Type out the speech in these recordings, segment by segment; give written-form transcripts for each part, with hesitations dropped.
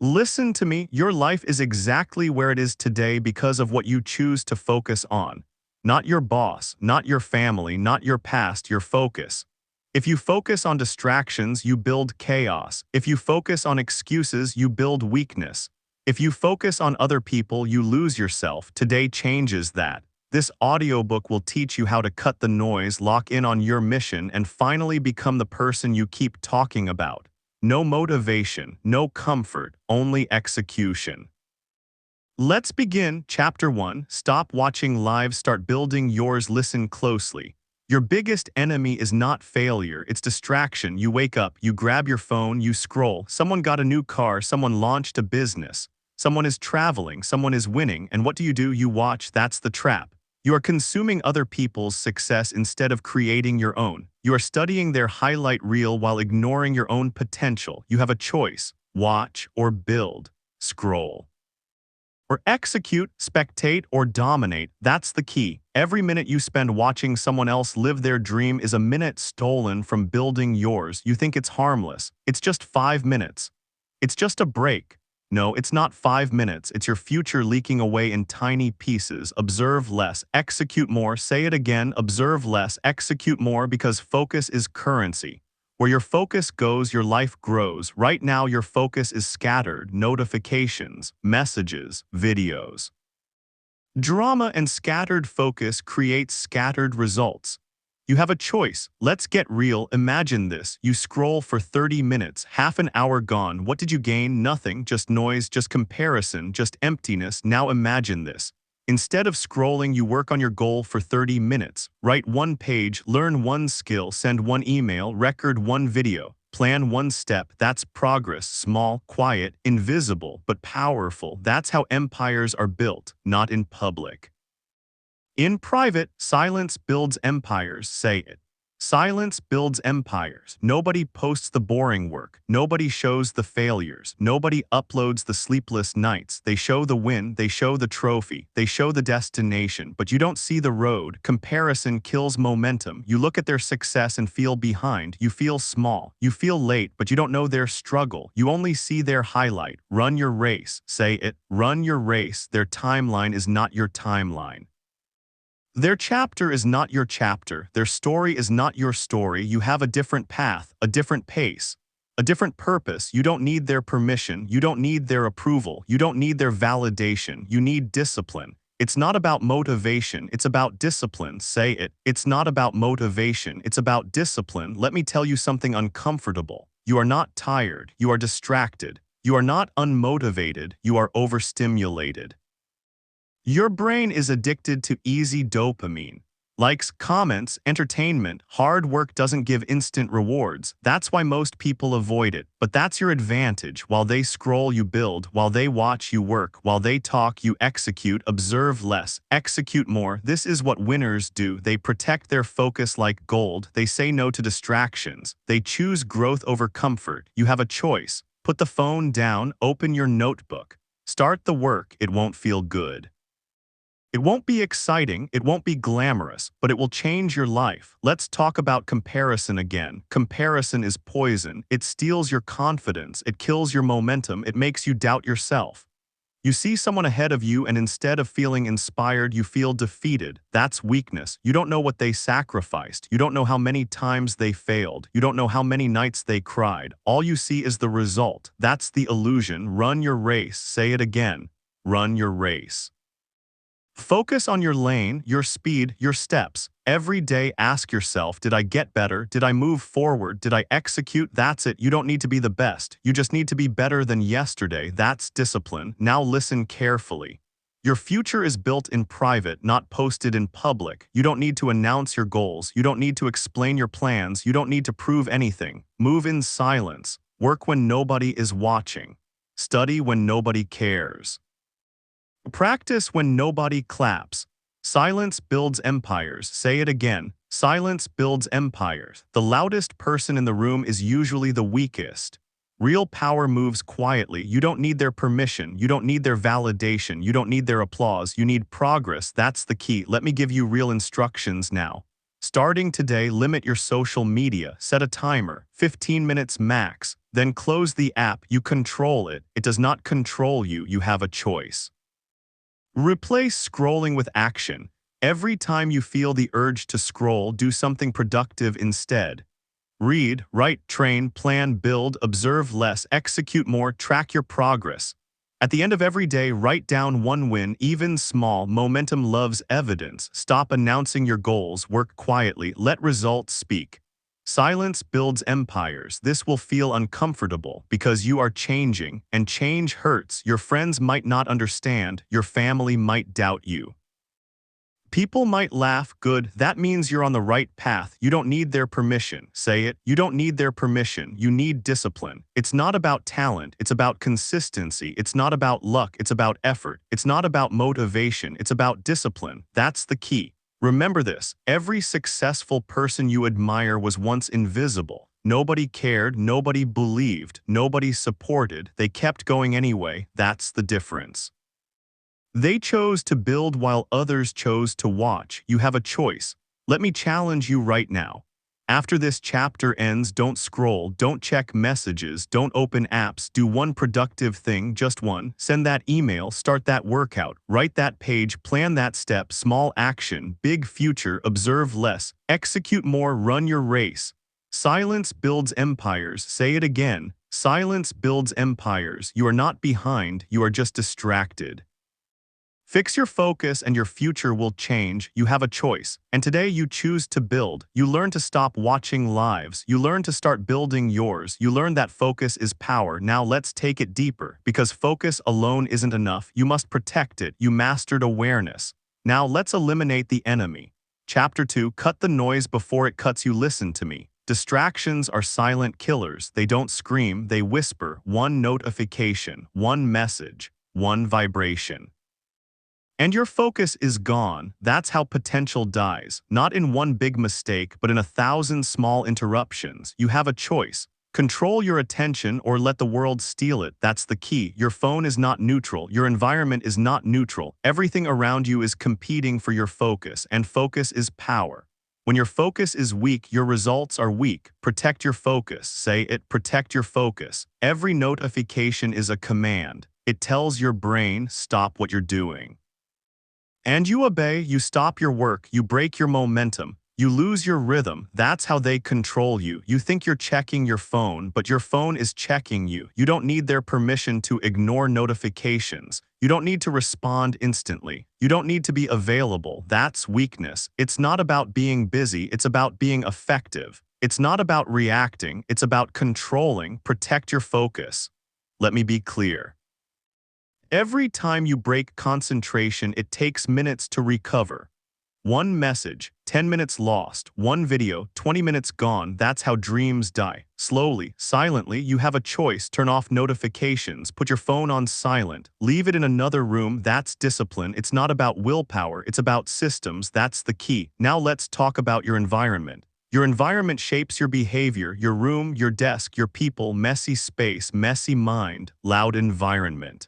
Listen to me, your life is exactly where it is today because of what you choose to focus on. Not your boss, not your family, not your past, your focus. If you focus on distractions, you build chaos. If you focus on excuses, you build weakness. If you focus on other people, you lose yourself. Today changes that. This audiobook will teach you how to cut the noise, lock in on your mission, and finally become the person you keep talking about. No motivation, no comfort, only execution. Let's begin. Chapter 1. Stop watching live, start building yours. Listen closely. Your biggest enemy is not failure, it's distraction. You wake up, you grab your phone, you scroll. Someone got a new car, someone launched a business. Someone is traveling, someone is winning, and what do? You watch. That's the trap. You are consuming other people's success instead of creating your own. You are studying their highlight reel while ignoring your own potential. You have a choice: watch or build, scroll or execute, spectate or dominate. That's the key. Every minute you spend watching someone else live their dream is a minute stolen from building yours. You think it's harmless. It's just 5 minutes. It's just a break. No, it's not 5 minutes. It's your future leaking away in tiny pieces. Observe less, execute more. Say it again. Observe less, execute more, because focus is currency. Where your focus goes, your life grows. Right now, your focus is scattered: notifications, messages, videos. Drama and scattered focus creates scattered results. You have a choice. Let's get real. Imagine this. You scroll for 30 minutes, half an hour gone. What did you gain? Nothing. Just noise, just comparison, just emptiness. Now imagine this. Instead of scrolling, you work on your goal for 30 minutes. Write one page, learn one skill, send one email, record one video, plan one step. That's progress. Small, quiet, invisible, but powerful. That's how empires are built, not in public. In private, silence builds empires. Say it. Silence builds empires. Nobody posts the boring work. Nobody shows the failures. Nobody uploads the sleepless nights. They show the win. They show the trophy. They show the destination. But you don't see the road. Comparison kills momentum. You look at their success and feel behind. You feel small. You feel late, but you don't know their struggle. You only see their highlight. Run your race. Say it. Run your race. Their timeline is not your timeline. Their chapter is not your chapter. Their story is not your story. You have a different path, a different pace, a different purpose. You don't need their permission. You don't need their approval. You don't need their validation. You need discipline. It's not about motivation. It's about discipline. Say it. It's not about motivation. It's about discipline. Let me tell you something uncomfortable. You are not tired. You are distracted. You are not unmotivated. You are overstimulated. Your brain is addicted to easy dopamine. Likes, comments, entertainment. Hard work doesn't give instant rewards. That's why most people avoid it. But that's your advantage. While they scroll, you build. While they watch, you work. While they talk, you execute. Observe less, execute more. This is what winners do. They protect their focus like gold. They say no to distractions. They choose growth over comfort. You have a choice. Put the phone down, open your notebook. Start the work. It won't feel good. It won't be exciting, it won't be glamorous, but it will change your life. Let's talk about comparison again. Comparison is poison. It steals your confidence, it kills your momentum, it makes you doubt yourself. You see someone ahead of you and instead of feeling inspired, you feel defeated. That's weakness. You don't know what they sacrificed. You don't know how many times they failed. You don't know how many nights they cried. All you see is the result. That's the illusion. Run your race. Say it again. Run your race. Focus on your lane, your speed, your steps. Every day ask yourself, did I get better? Did I move forward? Did I execute? That's it. You don't need to be the best. You just need to be better than yesterday. That's discipline. Now listen carefully. Your future is built in private, not posted in public. You don't need to announce your goals. You don't need to explain your plans. You don't need to prove anything. Move in silence. Work when nobody is watching. Study when nobody cares. Practice when nobody claps. Silence builds empires. Say it again. Silence builds empires. The loudest person in the room is usually the weakest. Real power moves quietly. You don't need their permission. You don't need their validation. You don't need their applause. You need progress. That's the key. Let me give you real instructions now. Starting today, limit your social media, set a timer, 15 minutes max, then close the app. You control it. It does not control you. You have a choice. Replace scrolling with action. Every time you feel the urge to scroll, do something productive instead. Read, write, train, plan, build, observe less, execute more, track your progress. At the end of every day, write down one win, even small. Momentum loves evidence. Stop announcing your goals, work quietly, let results speak. Silence builds empires. This will feel uncomfortable because you are changing, and change hurts. Your friends might not understand, your family might doubt you. People might laugh. Good, that means you're on the right path. You don't need their permission. Say it. You don't need their permission. You need discipline. It's not about talent. It's about consistency. It's not about luck. It's about effort. It's not about motivation. It's about discipline. That's the key. Remember this. Every successful person you admire was once invisible. Nobody cared. Nobody believed. Nobody supported. They kept going anyway. That's the difference. They chose to build while others chose to watch. You have a choice. Let me challenge you right now. After this chapter ends, don't scroll, don't check messages, don't open apps, do one productive thing, just one. Send that email, start that workout, write that page, plan that step, small action, big future, observe less, execute more, run your race. Silence builds empires. Say it again. Silence builds empires. You are not behind, you are just distracted. Fix your focus and your future will change. You have a choice. And today you choose to build. You learn to stop watching lives. You learn to start building yours. You learn that focus is power. Now let's take it deeper. Because focus alone isn't enough. You must protect it. You mastered awareness. Now let's eliminate the enemy. Chapter 2, cut the noise before it cuts you. Listen to me. Distractions are silent killers. They don't scream, they whisper. One notification, one message, one vibration. And your focus is gone. That's how potential dies. Not in one big mistake, but in 1,000 small interruptions. You have a choice. Control your attention or let the world steal it. That's the key. Your phone is not neutral. Your environment is not neutral. Everything around you is competing for your focus, and focus is power. When your focus is weak, your results are weak. Protect your focus. Say it, protect your focus. Every notification is a command. It tells your brain, stop what you're doing. And you obey, you stop your work, you break your momentum, you lose your rhythm. That's how they control you. You think you're checking your phone, but your phone is checking you. You don't need their permission to ignore notifications. You don't need to respond instantly. You don't need to be available. That's weakness. It's not about being busy, it's about being effective. It's not about reacting, it's about controlling. Protect your focus. Let me be clear. Every time you break concentration, it takes minutes to recover. One message, 10 minutes lost. One video, 20 minutes gone. That's how dreams die. Slowly, silently, you have a choice. Turn off notifications, put your phone on silent, leave it in another room. That's discipline. It's not about willpower, it's about systems. That's the key. Now let's talk about your environment. Your environment shapes your behavior. Your room, your desk, your people, messy space, messy mind, loud environment.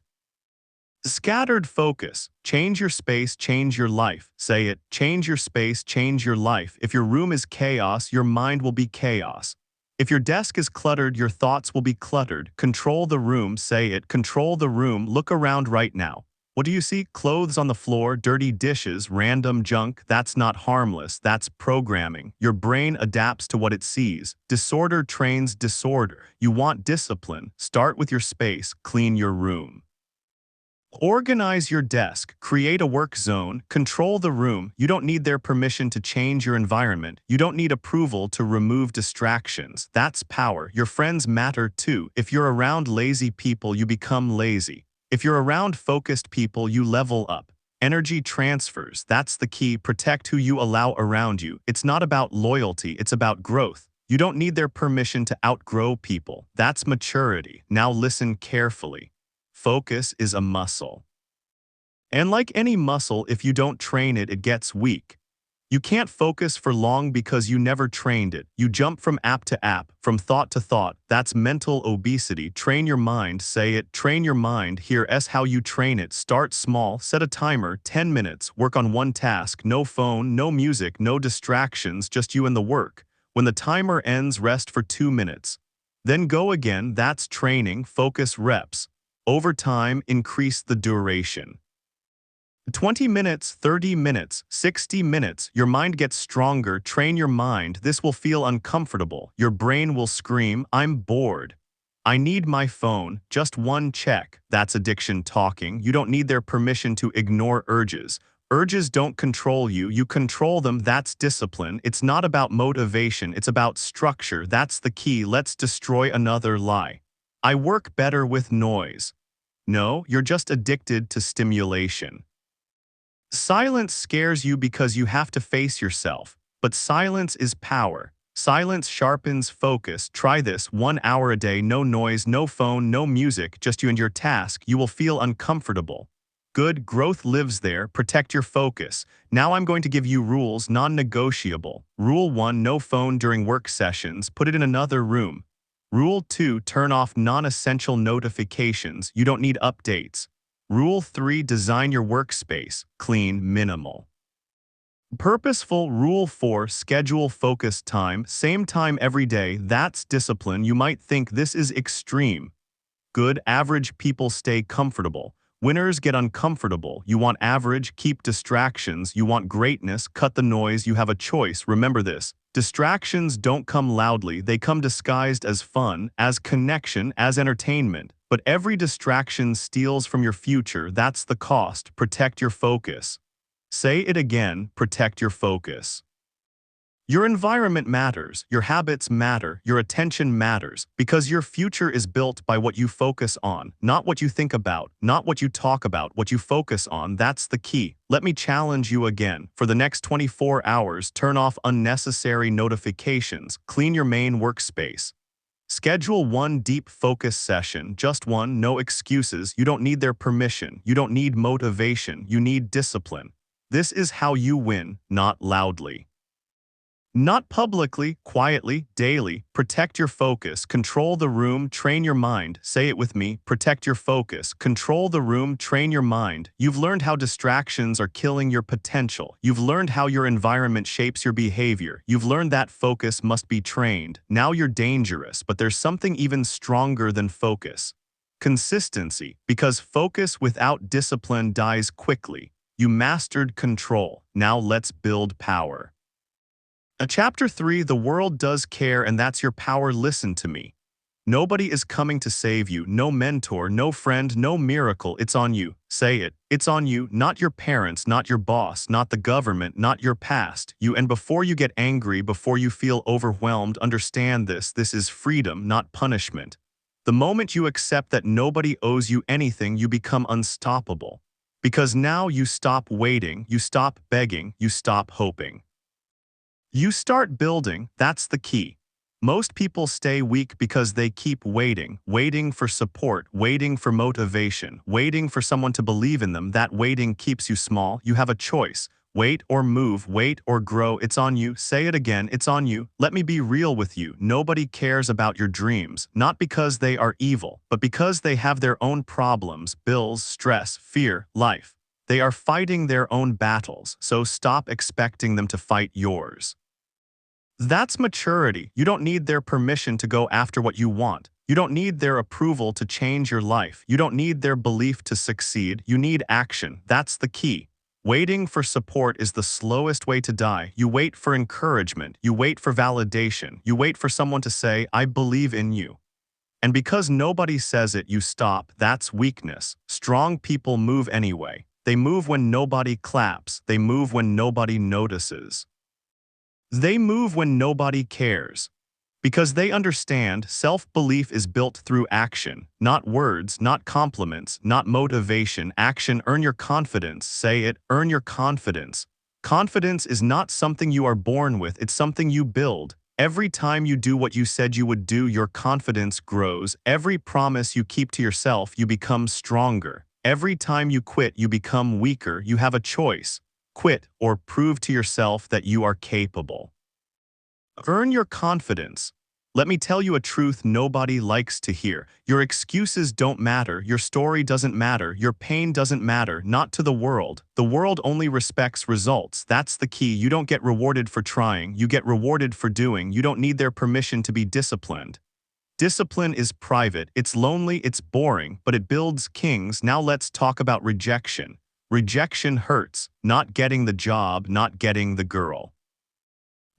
Scattered focus. Change your space, change your life. Say it. Change your space, change your life. If your room is chaos, your mind will be chaos. If your desk is cluttered, your thoughts will be cluttered. Control the room. Say it. Control the room. Look around right now. What do you see? Clothes on the floor, dirty dishes, random junk. That's not harmless. That's programming. Your brain adapts to what it sees. Disorder trains disorder. You want discipline. Start with your space. Clean your room. Organize your desk, create a work zone, control the room. You don't need their permission to change your environment. You don't need approval to remove distractions. That's power. Your friends matter too. If you're around lazy people, you become lazy. If you're around focused people, you level up. Energy transfers. That's the key. Protect who you allow around you. It's not about loyalty, it's about growth. You don't need their permission to outgrow people. That's maturity. Now listen carefully. Focus is a muscle. And like any muscle, if you don't train it, it gets weak. You can't focus for long because you never trained it. You jump from app to app, from thought to thought. That's mental obesity. Train your mind, say it. Train your mind. Here's how you train it. Start small, set a timer, 10 minutes, work on one task, no phone, no music, no distractions, just you and the work. When the timer ends, rest for 2 minutes. Then go again. That's training. Focus reps. Over time, increase the duration. 20 minutes, 30 minutes, 60 minutes, your mind gets stronger. Train your mind. This will feel uncomfortable. Your brain will scream, I'm bored. I need my phone. Just one check. That's addiction talking. You don't need their permission to ignore urges. Urges don't control you. You control them. That's discipline. It's not about motivation. It's about structure. That's the key. Let's destroy another lie. I work better with noise. No, you're just addicted to stimulation. Silence scares you because you have to face yourself, but silence is power. Silence sharpens focus. Try this 1 hour a day, no noise, no phone, no music, just you and your task. You will feel uncomfortable. Good growth lives there. Protect your focus. Now I'm going to give you rules, non-negotiable. Rule 1, no phone during work sessions. Put it in another room. Rule 2, turn off non-essential notifications. You don't need updates. Rule 3, design your workspace, clean, minimal. Purposeful. Rule 4, schedule focus time, same time every day. That's discipline. You might think this is extreme. Good, average people stay comfortable. Winners get uncomfortable. You want average, keep distractions. You want greatness, cut the noise. You have a choice. Remember this. Distractions don't come loudly. They come disguised as fun, as connection, as entertainment. But every distraction steals from your future. That's the cost. Protect your focus. Say it again, protect your focus. Your environment matters, your habits matter, your attention matters, because your future is built by what you focus on, not what you think about, not what you talk about, what you focus on. That's the key. Let me challenge you again. For the next 24 hours, turn off unnecessary notifications, clean your main workspace. Schedule one deep focus session, just one, no excuses. You don't need their permission. You don't need motivation. You need discipline. This is how you win, not loudly. Not publicly, quietly, daily. Protect your focus. Control the room. Train your mind. Say it with me. Protect your focus. Control the room. Train your mind. You've learned how distractions are killing your potential. You've learned how your environment shapes your behavior. You've learned that focus must be trained. Now you're dangerous, but there's something even stronger than focus. Consistency. Because focus without discipline dies quickly. You mastered control. Now let's build power. Chapter 3, the world does care, and that's your power. Listen to me. Nobody is coming to save you. No mentor, no friend, no miracle. It's on you. Say it. It's on you, not your parents, not your boss, not the government, not your past. You. And before you get angry, before you feel overwhelmed, understand this. This is freedom, not punishment. The moment you accept that nobody owes you anything, you become unstoppable. Because now you stop waiting, you stop begging, you stop hoping. You start building. That's the key. Most people stay weak because they keep waiting, waiting for support, waiting for motivation, waiting for someone to believe in them. That waiting keeps you small. You have a choice. Wait or move, wait or grow. It's on you. Say it again. It's on you. Let me be real with you. Nobody cares about your dreams, not because they are evil, but because they have their own problems, bills, stress, fear, life. They are fighting their own battles, so stop expecting them to fight yours. That's maturity. You don't need their permission to go after what you want. You don't need their approval to change your life. You don't need their belief to succeed. You need action. That's the key. Waiting for support is the slowest way to die. You wait for encouragement. You wait for validation. You wait for someone to say, I believe in you. And because nobody says it, you stop. That's weakness. Strong people move anyway. They move when nobody claps. They move when nobody notices. They move when nobody cares. Because they understand self-belief is built through action, not words, not compliments, not motivation. Action. Earn your confidence. Say it. Earn your confidence. Confidence is not something you are born with. It's something you build. Every time you do what you said you would do, your confidence grows. Every promise you keep to yourself, you become stronger. Every time you quit, you become weaker. You have a choice. quit, or prove to yourself that you are capable. Earn your confidence. Let me tell you a truth nobody likes to hear. Your excuses don't matter, your story doesn't matter, your pain doesn't matter, not to the world. The world only respects results. That's the key. You don't get rewarded for trying, you get rewarded for doing. You don't need their permission to be disciplined. Discipline is private, it's lonely, it's boring, but it builds kings. Now let's talk about rejection. Rejection hurts. Not getting the job, not getting the girl.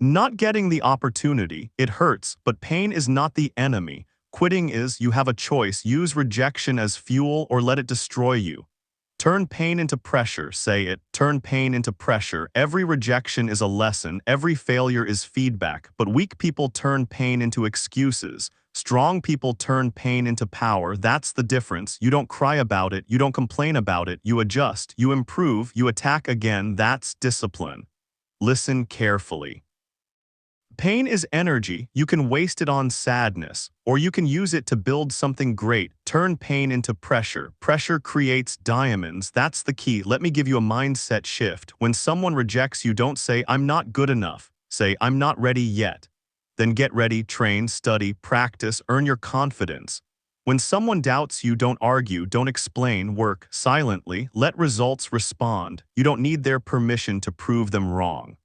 Not getting the opportunity, it hurts, but pain is not the enemy. Quitting is. You have a choice. Use rejection as fuel or let it destroy you. Turn pain into pressure, say it. Turn pain into pressure. Every rejection is a lesson, every failure is feedback, but weak people turn pain into excuses. Strong people turn pain into power. That's the difference. You don't cry about it, you don't complain about it, you adjust, you improve, you attack again. That's discipline. Listen carefully. Pain is energy. You can waste it on sadness, or you can use it to build something great. Turn pain into pressure. Pressure creates diamonds. That's the key. Let me give you a mindset shift. When someone rejects you, don't say, "I'm not good enough." Say, "I'm not ready yet." Then get ready, train, study, practice, earn your confidence. When someone doubts you, don't argue, don't explain, work silently. Let results respond. You don't need their permission to prove them wrong.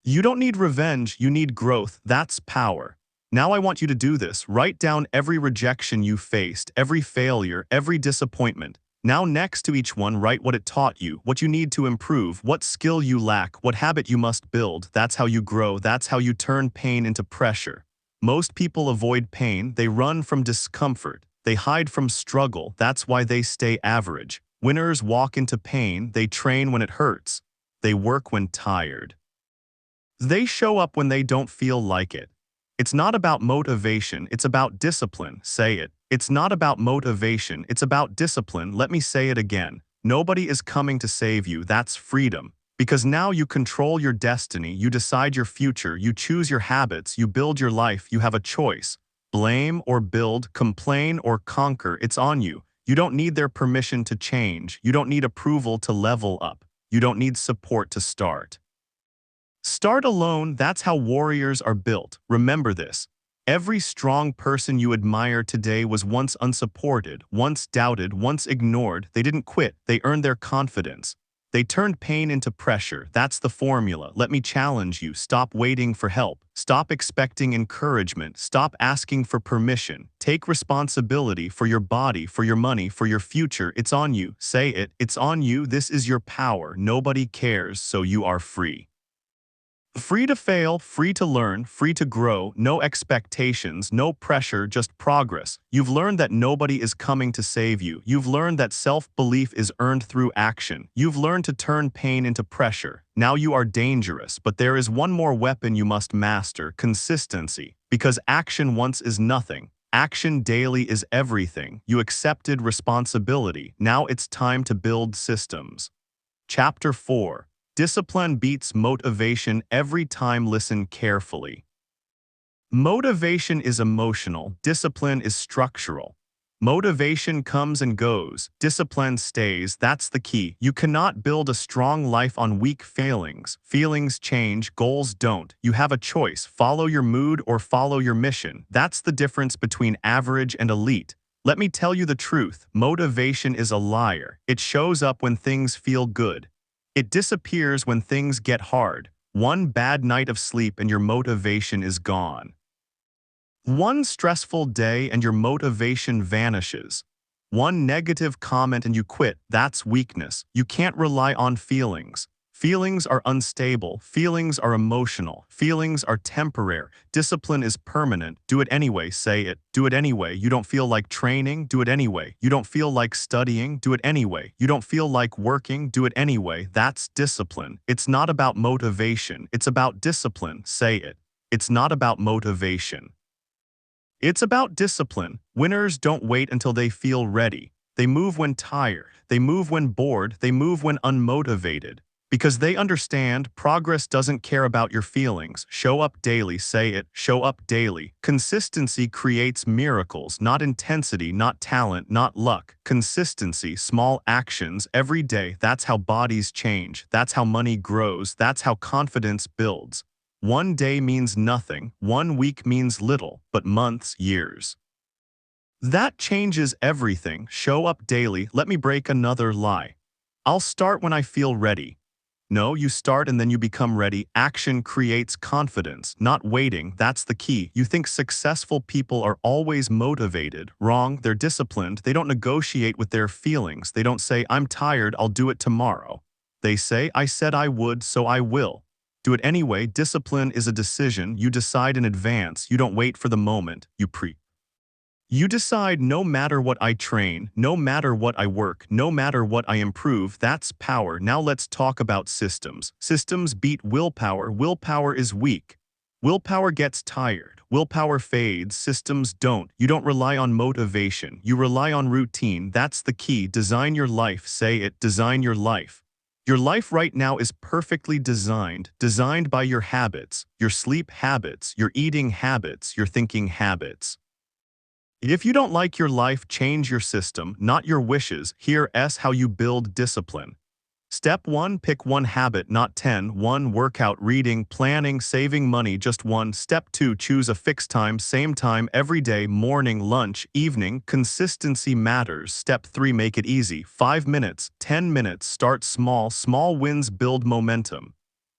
You don't need revenge, you need growth. That's power. Now I want you to do this. Write down every rejection you faced, every failure, every disappointment. Now next to each one, write what it taught you, what you need to improve, what skill you lack, what habit you must build. That's how you grow. That's how you turn pain into pressure. Most people avoid pain. They run from discomfort. They hide from struggle. That's why they stay average. Winners walk into pain. They train when it hurts. They work when tired. They show up when they don't feel like it. It's not about motivation, it's about discipline. Say it. It's not about motivation, it's about discipline. Let me say it again. Nobody is coming to save you. That's freedom. Because now you control your destiny, you decide your future, you choose your habits, you build your life, you have a choice. Blame or build, complain or conquer, it's on you. You don't need their permission to change. You don't need approval to level up. You don't need support to start. Start alone. That's how warriors are built. Remember this. Every strong person you admire today was once unsupported, once doubted, once ignored. They didn't quit. They earned their confidence. They turned pain into pressure. That's the formula. Let me challenge you. Stop waiting for help. Stop expecting encouragement. Stop asking for permission. Take responsibility for your body, for your money, for your future. It's on you. Say it. It's on you. This is your power. Nobody cares, so you are free. Free to fail, free to learn, free to grow, no expectations, no pressure, just progress. You've learned that nobody is coming to save you. You've learned that self-belief is earned through action. You've learned to turn pain into pressure. Now you are dangerous, but there is one more weapon you must master: consistency. Because action once is nothing. Action daily is everything. You accepted responsibility. Now it's time to build systems. Chapter 4. Discipline beats motivation every time. Listen carefully. Motivation is emotional, discipline is structural. Motivation comes and goes, discipline stays. That's the key. You cannot build a strong life on weak failings. Feelings change, goals don't. You have a choice: follow your mood or follow your mission. That's the difference between average and elite. Let me tell you the truth. Motivation is a liar. It shows up when things feel good. It disappears when things get hard. One bad night of sleep and your motivation is gone. One stressful day and your motivation vanishes. One negative comment and you quit. That's weakness. You can't rely on feelings. Feelings are unstable. Feelings are emotional. Feelings are temporary. Discipline is permanent. Do it anyway. Say it. Do it anyway. You don't feel like training? Do it anyway. You don't feel like studying? Do it anyway. You don't feel like working? Do it anyway. That's discipline. It's not about motivation. It's about discipline. Say it. It's not about motivation. It's about discipline. Winners don't wait until they feel ready. They move when tired. They move when bored. They move when unmotivated. Because they understand progress doesn't care about your feelings. Show up daily, say it, show up daily. Consistency creates miracles, not intensity, not talent, not luck. Consistency, small actions every day, that's how bodies change, that's how money grows, that's how confidence builds. One day means nothing, 1 week means little, but months, years. That changes everything. Show up daily. Let me break another lie. I'll start when I feel ready. No, you start and then you become ready. Action creates confidence, not waiting. That's the key. You think successful people are always motivated. Wrong, they're disciplined. They don't negotiate with their feelings. They don't say, I'm tired, I'll do it tomorrow. They say, I said I would, so I will. Do it anyway. Discipline is a decision. You decide in advance. You don't wait for the moment. You decide no matter what I train, no matter what I work, no matter what I improve, that's power. Now let's talk about systems. Systems beat willpower. Willpower is weak. Willpower gets tired. Willpower fades. Systems don't. You don't rely on motivation. You rely on routine. That's the key. Design your life. Say it. Design your life. Your life right now is perfectly designed by your habits, your sleep habits, your eating habits, your thinking habits. If you don't like your life, change your system, not your wishes. Here's how you build discipline. Step 1, pick one habit, not 10. 1, workout, reading, planning, saving money, just one. Step 2, choose a fixed time, same time every day, morning, lunch, evening. Consistency matters. Step 3, make it easy. 5 minutes, 10 minutes, start small. Small wins build momentum.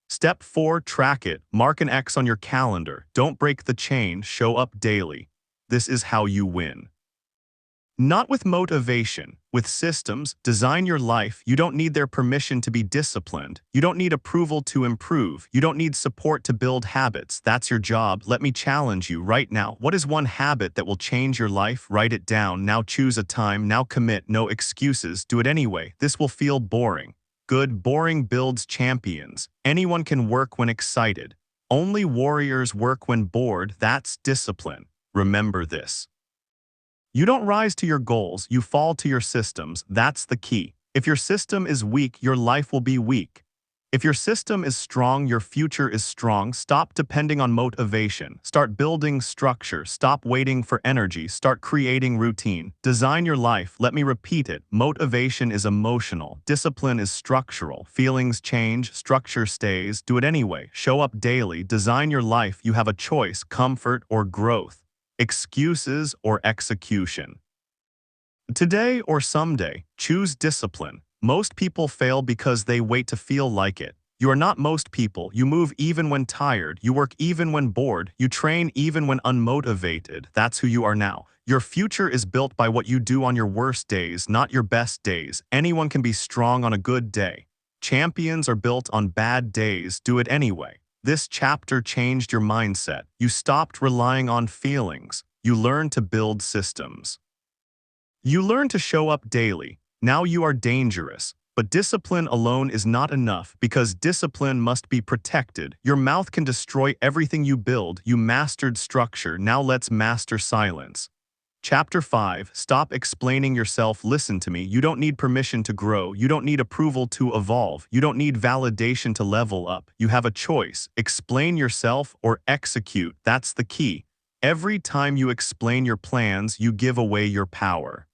Step 4, track it. Mark an X on your calendar. Don't break the chain, show up daily. This is how you win. Not with motivation, with systems. Design your life. You don't need their permission to be disciplined. You don't need approval to improve. You don't need support to build habits. That's your job. Let me challenge you right now. What is one habit that will change your life? Write it down. Now choose a time. Now commit. No excuses. Do it anyway. This will feel boring. Good. Boring builds champions. Anyone can work when excited. Only warriors work when bored. That's discipline. Remember this. You don't rise to your goals, you fall to your systems. That's the key. If your system is weak, your life will be weak. If your system is strong, your future is strong. Stop depending on motivation. Start building structure. Stop waiting for energy. Start creating routine. Design your life. Let me repeat it. Motivation is emotional. Discipline is structural. Feelings change. Structure stays. Do it anyway. Show up daily. Design your life. You have a choice, comfort or growth. Excuses or execution. Today or someday, choose discipline. Most people fail because they wait to feel like it. You are not most people. You move even when tired. You work even when bored. You train even when unmotivated. That's who you are now. Your future is built by what you do on your worst days, not your best days. Anyone can be strong on a good day. Champions are built on bad days. Do it anyway. This chapter changed your mindset. You stopped relying on feelings. You learned to build systems. You learned to show up daily. Now you are dangerous. But discipline alone is not enough because discipline must be protected. Your mouth can destroy everything you build. You mastered structure. Now let's master silence. Chapter 5. Stop explaining yourself. Listen to me. You don't need permission to grow. You don't need approval to evolve. You don't need validation to level up. You have a choice. Explain yourself or execute. That's the key. Every time you explain your plans, you give away your power.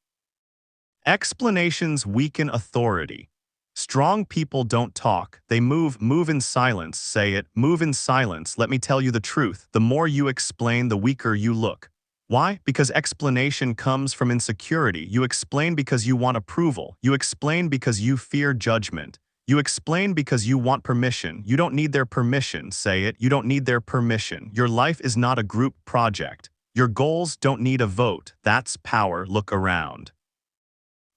Explanations weaken authority. Strong people don't talk. They move. Move in silence. Say it. Move in silence. Let me tell you the truth. The more you explain, the weaker you look. Why? Because explanation comes from insecurity. You explain because you want approval. You explain because you fear judgment. You explain because you want permission. You don't need their permission. Say it. You don't need their permission. Your life is not a group project. Your goals don't need a vote. That's power. Look around.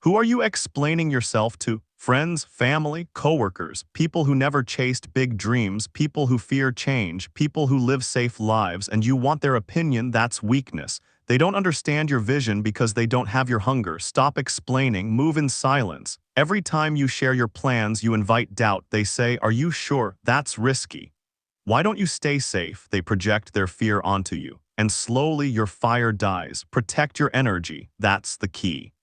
Who are you explaining yourself to? Friends, family, coworkers, people who never chased big dreams, people who fear change, people who live safe lives, and you want their opinion. That's weakness. They don't understand your vision because they don't have your hunger. Stop explaining. Move in silence. Every time you share your plans, you invite doubt. They say, "Are you sure?" That's risky. Why don't you stay safe? They project their fear onto you. And slowly your fire dies. Protect your energy. That's the key.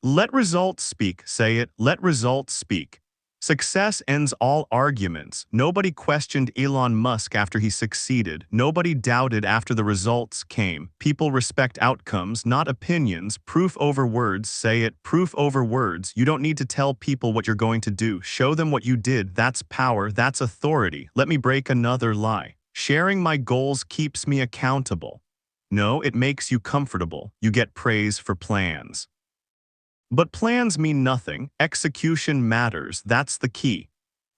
Let results speak. Say it. Let results speak. Success ends all arguments. Nobody questioned Elon Musk after he succeeded. Nobody doubted after the results came. People respect outcomes, not opinions. Proof over words, say it. Proof over words. You don't need to tell people what you're going to do. Show them what you did. That's power. That's authority. Let me break another lie. Sharing my goals keeps me accountable. No, it makes you comfortable. You get praise for plans. But plans mean nothing. Execution matters. That's the key.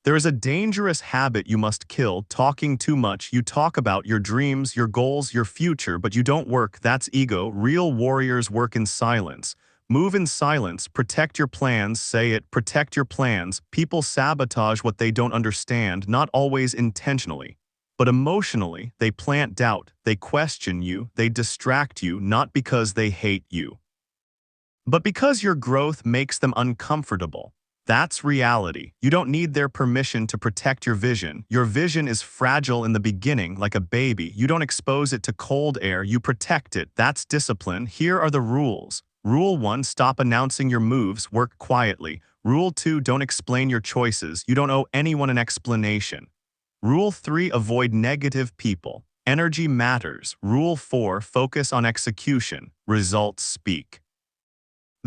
There is a dangerous habit you must kill, talking too much. You talk about your dreams, your goals, your future, but you don't work. That's ego. Real warriors work in silence. Move in silence. Protect your plans. Say it. Protect your plans. People sabotage what they don't understand, not always intentionally. But emotionally, they plant doubt. They question you. They distract you, not because they hate you, but because your growth makes them uncomfortable. That's reality. You don't need their permission to protect your vision. Your vision is fragile in the beginning, like a baby. You don't expose it to cold air, you protect it. That's discipline. Here are the rules. Rule 1, stop announcing your moves, work quietly. Rule 2, don't explain your choices. You don't owe anyone an explanation. Rule 3, avoid negative people. Energy matters. Rule 4, focus on execution. Results speak.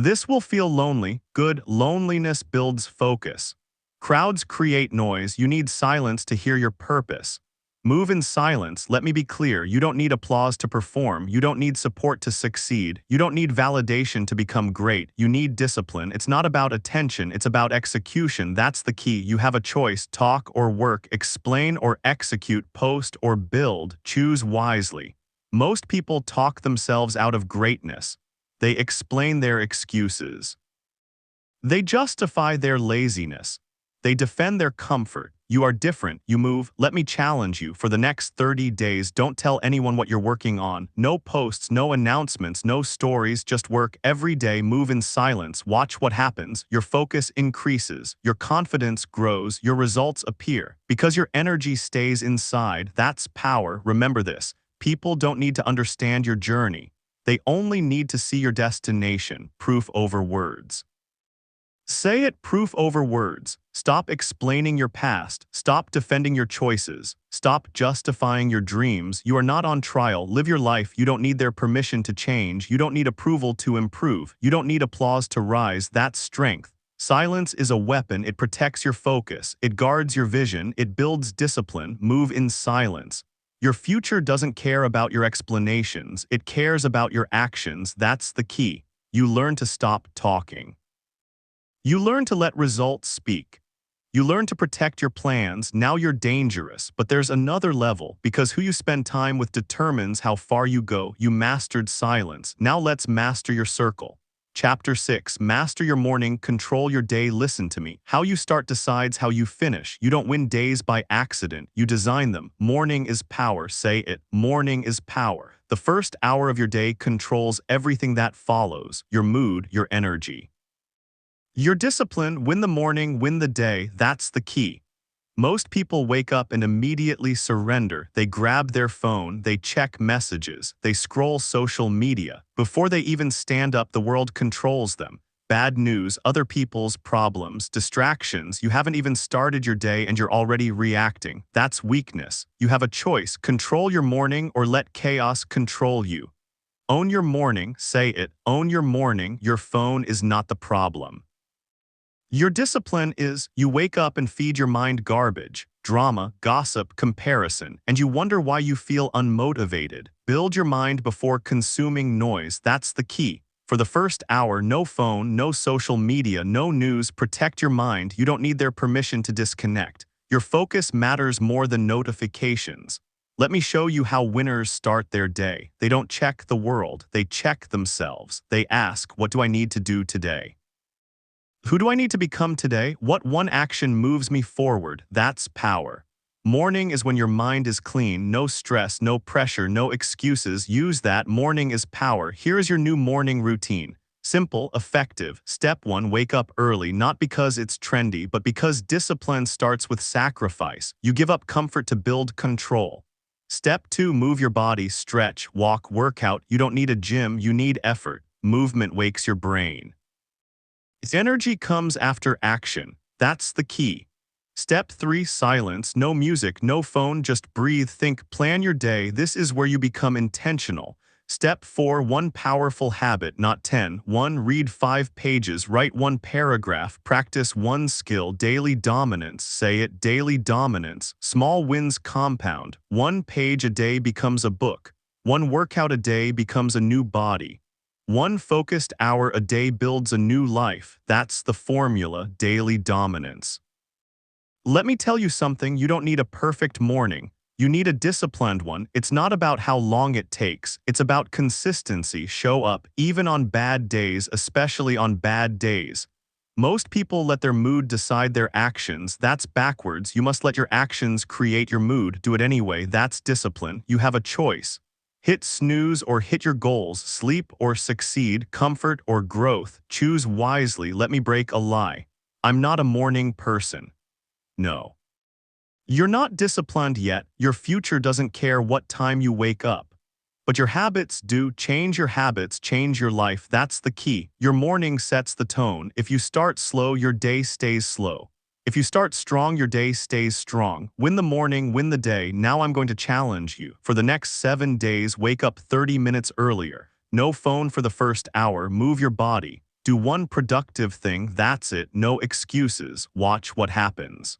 This will feel lonely. Good. Loneliness builds focus. Crowds create noise. You need silence to hear your purpose. Move in silence. Let me be clear. You don't need applause to perform. You don't need support to succeed. You don't need validation to become great. You need discipline. It's not about attention. It's about execution. That's the key. You have a choice. Talk or work. Explain or execute. Post or build. Choose wisely. Most people talk themselves out of greatness. They explain their excuses. They justify their laziness. They defend their comfort. You are different. You move. Let me challenge you. For the next 30 days, don't tell anyone what you're working on. No posts, no announcements, no stories. Just work every day. Move in silence. Watch what happens. Your focus increases. Your confidence grows. Your results appear. Because your energy stays inside. That's power. Remember this. People don't need to understand your journey. They only need to see your destination. Proof over words. Say it. Proof over words. Stop explaining your past. Stop defending your choices. Stop justifying your dreams. You are not on trial. Live your life. You don't need their permission to change. You don't need approval to improve. You don't need applause to rise. That's strength. Silence is a weapon. It protects your focus. It guards your vision. It builds discipline. Move in silence. Your future doesn't care about your explanations. It cares about your actions. That's the key. You learn to stop talking. You learn to let results speak. You learn to protect your plans. Now you're dangerous, but there's another level, because who you spend time with determines how far you go. You mastered silence. Now let's master your circle. Chapter 6. Master your morning, control your day. Listen to me. How you start decides how you finish. You don't win days by accident. You design them. Morning is power. Say it. Morning is power. The first hour of your day controls everything that follows. Your mood, your energy, your discipline. Win the morning, win the day. That's the key. Most people wake up and immediately surrender. They grab their phone, they check messages, they scroll social media. Before they even stand up, the world controls them. Bad news, other people's problems, distractions. You haven't even started your day and you're already reacting. That's weakness. You have a choice. Control your morning or let chaos control you. Own your morning. Say it. Own your morning. Your phone is not the problem. Your discipline is, you wake up and feed your mind garbage, drama, gossip, comparison, and you wonder why you feel unmotivated. Build your mind before consuming noise. That's the key. For the first hour, no phone, no social media, no news. Protect your mind. You don't need their permission to disconnect. Your focus matters more than notifications. Let me show you how winners start their day. They don't check the world. They check themselves. They ask, what do I need to do today? Who do I need to become today? What one action moves me forward? That's power. Morning is when your mind is clean, no stress, no pressure, no excuses. Use that. Morning is power. Here is your new morning routine. Simple, effective. Step 1, wake up early, not because it's trendy, but because discipline starts with sacrifice. You give up comfort to build control. Step 2, move your body, stretch, walk, workout. You don't need a gym, you need effort. Movement wakes your brain. Energy comes after action. That's the key. Step 3. Silence. No music, no phone, just breathe, think, plan your day. This is where you become intentional. Step 4. One powerful habit, not 10. 1. Read 5 pages, write 1 paragraph, practice 1 skill, daily dominance. Say it, daily dominance. Small wins compound. 1 page a day becomes a book. 1 workout a day becomes a new body. 1 focused hour a day builds a new life. That's the formula, daily dominance. Let me tell you something, you don't need a perfect morning. You need a disciplined one. It's not about how long it takes. It's about consistency. Show up, even on bad days, especially on bad days. Most people let their mood decide their actions. That's backwards. You must let your actions create your mood. Do it anyway. That's discipline. You have a choice. Hit snooze or hit your goals. Sleep or succeed. Comfort or growth. Choose wisely. Let me break a lie. I'm not a morning person. No. You're not disciplined yet. Your future doesn't care what time you wake up. But your habits do. Change your habits, change your life. That's the key. Your morning sets the tone. If you start slow, your day stays slow. If you start strong, your day stays strong. Win the morning, win the day. Now I'm going to challenge you. For the next 7 days, wake up 30 minutes earlier. No phone for the first hour. Move your body. Do 1 productive thing. That's it. No excuses. Watch what happens.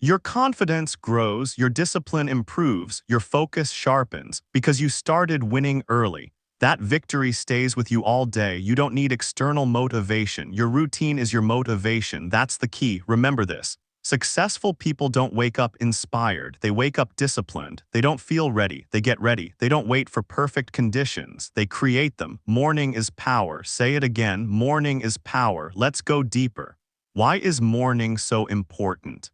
Your confidence grows, your discipline improves, your focus sharpens, because you started winning early. That victory stays with you all day. You don't need external motivation. Your routine is your motivation. That's the key. Remember this. Successful people don't wake up inspired. They wake up disciplined. They don't feel ready. They get ready. They don't wait for perfect conditions. They create them. Morning is power. Say it again. Morning is power. Let's go deeper. Why is morning so important?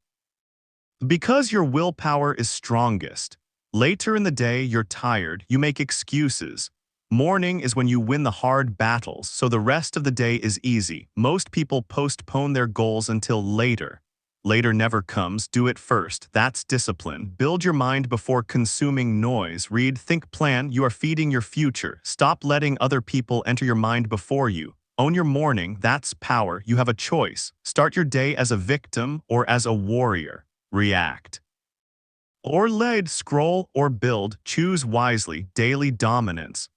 Because your willpower is strongest. Later in the day, you're tired, you make excuses. Morning is when you win the hard battles, so the rest of the day is easy. Most people postpone their goals until later. Later never comes, do it first. That's discipline. Build your mind before consuming noise. Read, think, plan. You are feeding your future. Stop letting other people enter your mind before you. Own your morning, that's power. You have a choice. Start your day as a victim or as a warrior. React. Or lead, scroll, or build, choose wisely, daily dominance.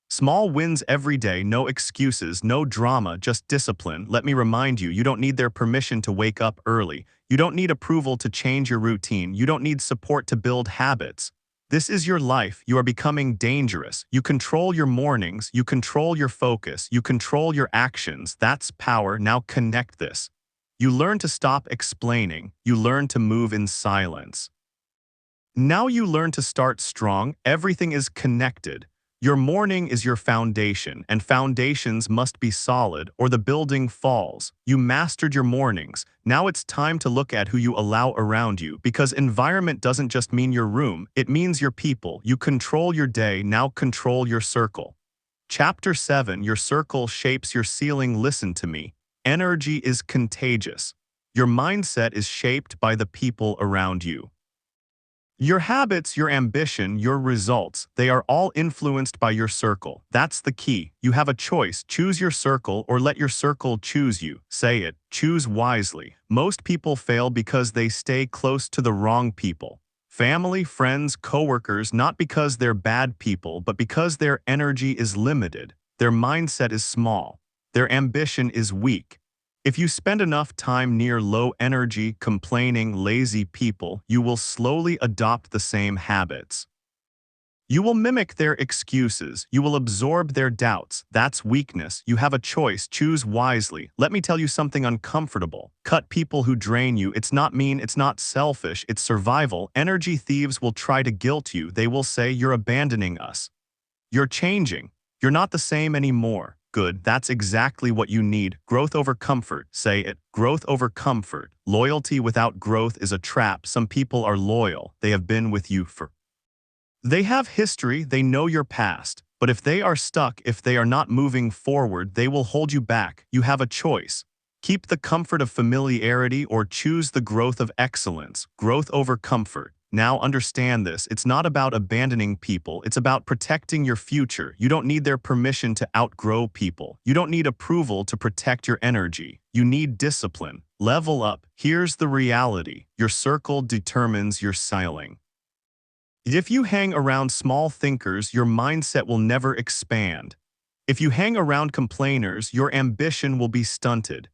Small wins every day, no excuses, no drama, just discipline. Let me remind you, you don't need their permission to wake up early. You don't need approval to change your routine. You don't need support to build habits. This is your life. You are becoming dangerous. You control your mornings, you control your focus, you control your actions. That's power. Now connect this. You learn to stop explaining. You learn to move in silence. Now you learn to start strong. Everything is connected. Your morning is your foundation, and foundations must be solid or the building falls. You mastered your mornings. Now it's time to look at who you allow around you, because environment doesn't just mean your room, it means your people. You control your day, now control your circle. Chapter 7. Your circle shapes your ceiling. Listen to me. Energy is contagious. Your mindset is shaped by the people around you. Your habits, your ambition, your results, they are all influenced by your circle. That's the key. You have a choice. Choose your circle or let your circle choose you. Say it. Choose wisely. Most people fail because they stay close to the wrong people. Family, friends, coworkers, not because they're bad people, but because their energy is limited. Their mindset is small. Their ambition is weak. If you spend enough time near low-energy, complaining, lazy people, you will slowly adopt the same habits. You will mimic their excuses. You will absorb their doubts. That's weakness. You have a choice. Choose wisely. Let me tell you something uncomfortable. Cut people who drain you. It's not mean, it's not selfish, it's survival. Energy thieves will try to guilt you. They will say, you're abandoning us. You're changing. You're not the same anymore. Good, that's exactly what you need. Growth over comfort. Say it. Growth over comfort. Loyalty without growth is a trap. Some people are loyal. They have been with you for. They have history, they know your past. But if they are stuck, if they are not moving forward, they will hold you back. You have a choice. Keep the comfort of familiarity or choose the growth of excellence. Growth over comfort. Now understand this, it's not about abandoning people, it's about protecting your future. You don't need their permission to outgrow people. You don't need approval to protect your energy. You need discipline. Level up. Here's the reality. Your circle determines your ceiling. If you hang around small thinkers, your mindset will never expand. If you hang around complainers, your ambition will be stunted.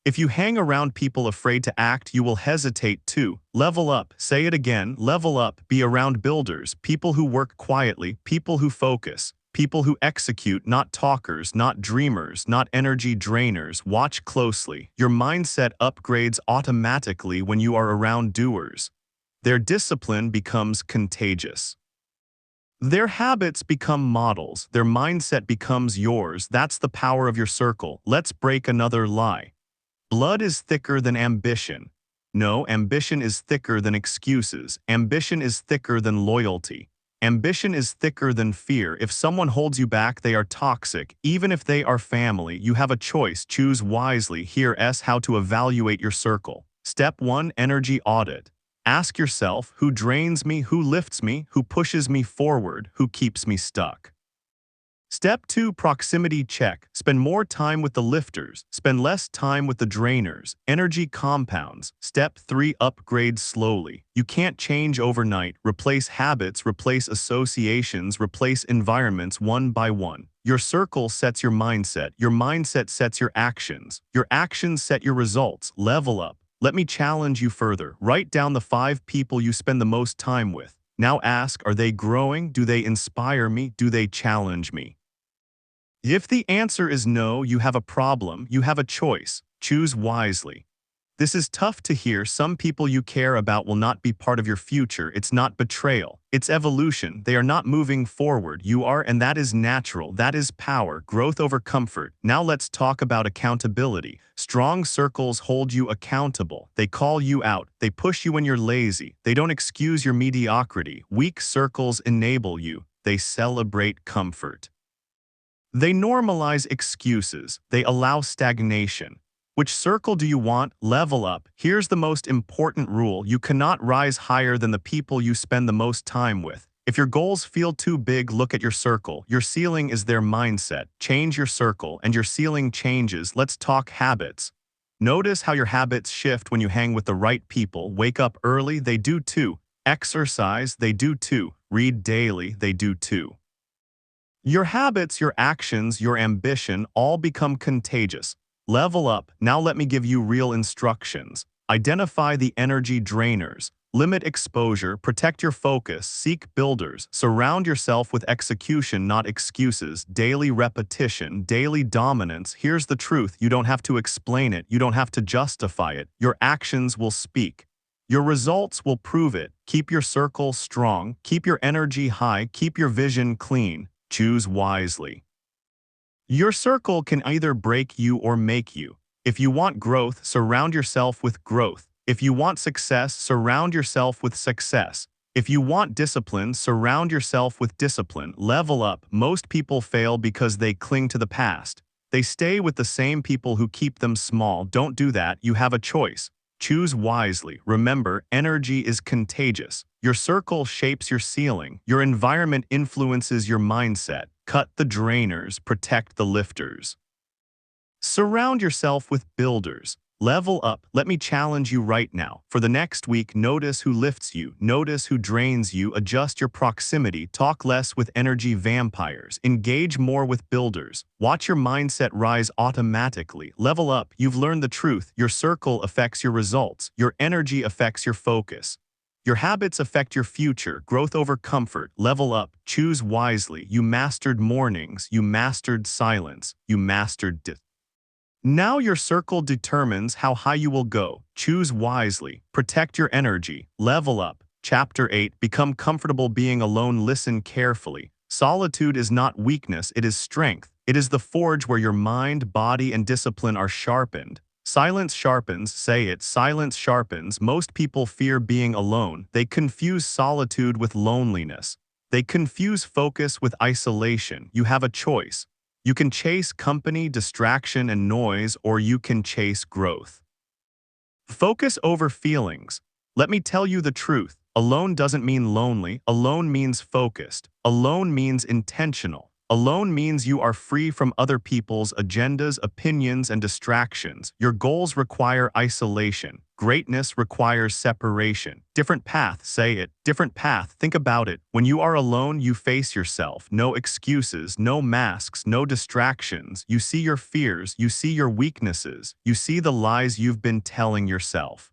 If you hang around people afraid to act, you will hesitate too. Level up. Say it again. Level up. Be around builders, people who work quietly, people who focus, people who execute, not talkers, not dreamers, not energy drainers. Watch closely. Your mindset upgrades automatically when you are around doers. Their discipline becomes contagious. Their habits become models. Their mindset becomes yours. That's the power of your circle. Let's break another lie. Blood is thicker than ambition. No, ambition is thicker than excuses. Ambition is thicker than loyalty. Ambition is thicker than fear. If someone holds you back, they are toxic. Even if they are family, you have a choice. Choose wisely. Here's how to evaluate your circle. Step 1. Energy audit. Ask yourself, who drains me, who lifts me, who pushes me forward, who keeps me stuck. Step 2. Proximity check. Spend more time with the lifters. Spend less time with the drainers. Energy compounds. Step 3. Upgrade slowly. You can't change overnight. Replace habits, replace associations, replace environments one by one. Your circle sets your mindset sets your actions set your results. Level up. Let me challenge you further. Write down the 5 people you spend the most time with. Now ask, are they growing? Do they inspire me? Do they challenge me? If the answer is no, you have a problem, you have a choice. Choose wisely. This is tough to hear. Some people you care about will not be part of your future. It's not betrayal. It's evolution. They are not moving forward. You are, and that is natural. That is power. Growth over comfort. Now let's talk about accountability. Strong circles hold you accountable. They call you out. They push you when you're lazy. They don't excuse your mediocrity. Weak circles enable you. They celebrate comfort. They normalize excuses. They allow stagnation. Which circle do you want? Level up. Here's the most important rule. You cannot rise higher than the people you spend the most time with. If your goals feel too big, look at your circle. Your ceiling is their mindset. Change your circle and your ceiling changes. Let's talk habits. Notice how your habits shift when you hang with the right people. Wake up early, they do too. Exercise, they do too. Read daily, they do too. Your habits, your actions, your ambition all become contagious. Level up. Now let me give you real instructions. Identify the energy drainers. Limit exposure. Protect your focus. Seek builders. Surround yourself with execution, not excuses. Daily repetition. Daily dominance. Here's the truth. You don't have to explain it. You don't have to justify it. Your actions will speak. Your results will prove it. Keep your circle strong. Keep your energy high. Keep your vision clean. Choose wisely. Your circle can either break you or make you. If you want growth, surround yourself with growth. If you want success, surround yourself with success. If you want discipline, surround yourself with discipline. Level up. Most people fail because they cling to the past. They stay with the same people who keep them small. Don't do that. You have a choice. Choose wisely. Remember, energy is contagious. Your circle shapes your ceiling. Your environment influences your mindset. Cut the drainers, protect the lifters. Surround yourself with builders. Level up. Let me challenge you right now. For the next week, notice who lifts you. Notice who drains you. Adjust your proximity. Talk less with energy vampires. Engage more with builders. Watch your mindset rise automatically. Level up. You've learned the truth. Your circle affects your results. Your energy affects your focus. Your habits affect your future. Growth over comfort. Level up. Choose wisely. You mastered mornings. You mastered silence. You mastered Now your circle determines how high you will go. Choose wisely. Protect your energy. Level up. Chapter 8. Become comfortable being alone. Listen carefully. Solitude is not weakness, it is strength. It is the forge where your mind, body, and discipline are sharpened. Silence sharpens, say it, silence sharpens. Most people fear being alone. They confuse solitude with loneliness. They confuse focus with isolation. You have a choice. You can chase company, distraction, and noise, or you can chase growth. Focus over feelings. Let me tell you the truth. Alone doesn't mean lonely. Alone means focused. Alone means intentional. Alone means you are free from other people's agendas, opinions, and distractions. Your goals require isolation. Greatness requires separation. Different path, say it. Different path, think about it. When you are alone, you face yourself. No excuses, no masks, no distractions. You see your fears, you see your weaknesses. You see the lies you've been telling yourself.